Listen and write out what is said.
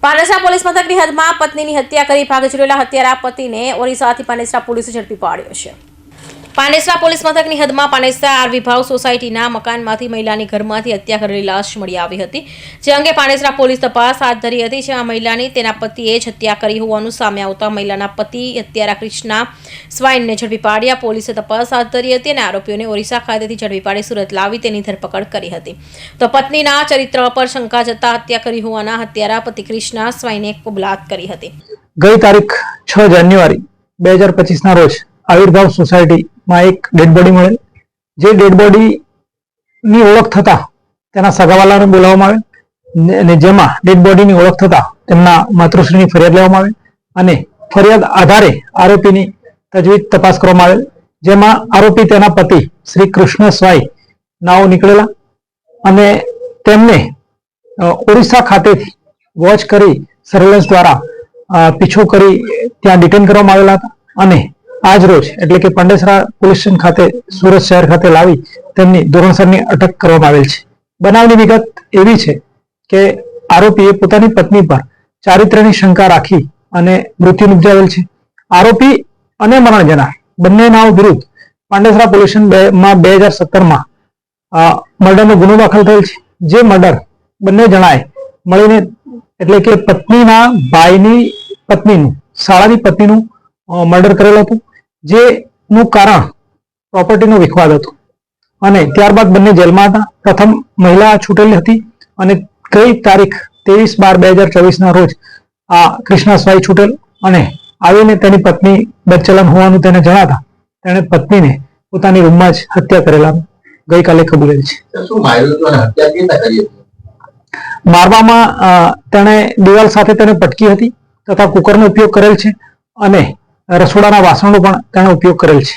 Panesara police મથકની હદમાં પત્નીની હત્યા કરી ભાગી છૂટેલા હત્યારા પતિને ઓરિસ્સાથી પાનેસરા પોલીસે ઝડપી પાડ્યો છે। પાનેસરા પોલીસ મથકની હદમાં પાનેસરા આરવી ભાવ સોસાયટીના મકાનમાંથી મહિલાની ઘરમાંથી હત્યા કરેલી લાશ મળી આવી હતી, જે અંગે પાનેસરા પોલીસ તપાસ હાથ ધરી હતી। જેમાં મહિલાની તેના પતિએ જ હત્યા કરી હોવાનું સામે આવતા મહિલાના પતિ હત્યારા કૃષ્ણા સ્વાઈનને ઝડપી પાડ્યા। પોલીસે તપાસ હાથ ધરી હતી અને આરોપીઓને ઓરિસ્સા ખાતેથી ઝડપી પાડી સુરત લાવી તેની ધરપકડ કરી હતી। તો પત્નીના ચરિત્ર પર શંકા જતા હત્યા કરી હોવાના હત્યારા પતિ કૃષ્ણા સ્વાઈને કબૂલાત કરી હતી। ગઈ તારીખ 6 જાન્યુઆરી 2025 ના રોજ આવિર્ભાવ સોસાયટી માં એક ડેડ બોડી મળેલ, જે ડેડ બોડી ની ઓળખ થતા તેના સગાવાલાને બોલાવવામાં આવે અને જેમાં ડેડ બોડી ની ઓળખ થતા તેમના માતૃશ્રીની ફરિયાદ લેવામાં આવે અને ફરિયાદ આધારે આરોપીની તજવીજ તપાસ કરવામાં આવેલ, જેમાં આરોપી તેના પતિ શ્રી કૃષ્ણ સ્વાઈ નાઓ નીકળેલા અને તેમને ઓરિસ્સા ખાતેથી વોચ કરી સર્વેલન્સ દ્વારા પીછો કરી ત્યાં ડિટેન કરવામાં આવેલા હતા અને આજ રોજ એટલે કે પાંડેસરા પોલીસ સ્ટેશન ખાતે સુરત શહેર ખાતે લાવી તેમની ધોરણસરની અટક કરવામાં આવેલ છે। બનાવની વિગત એવી છે કે આરોપીએ પોતાની પત્ની પર ચારિત્ર્યની શંકા રાખી અને મૃત્યુ નિપજાવેલ છે। આરોપી અને મરણ જનાર બંનેના વિરુદ્ધ પાંડેસરા પોલીસ સ્ટેશનમાં 2017માં મર્ડરનો ગુનો દાખલ થયેલ છે, જે મર્ડર બંને જણાએ મળીને એટલે કે પત્નીના ભાઈની પત્નીનું શાળાની પત્નીનું મર્ડર કરેલ હતું, જેનું કારણ પ્રોપર્ટીનો વિખવાદ હતો અને ત્યારબાદ બંને જેલમાં હતા। પ્રથમ મહિલા છૂટેલી હતી અને ગઈ તારીખ 23/12/2024 ના રોજ આ કૃષ્ણા સ્વાઈ છૂટેલ અને આવીને તેની પત્ની બદચલન હોવાનું તેને જણાતા તેણે પત્નીને પોતાની રૂમમાં જ હત્યા કરેલા ગઈકાલે કબૂલેલ છે। મારવામાં તેણે દિવાલ સાથે તેને પટકી હતી તથા કુકરનો ઉપયોગ કરેલ છે અને રસોડાના વાસણનો પણ તેનો ઉપયોગ કરેલ છે।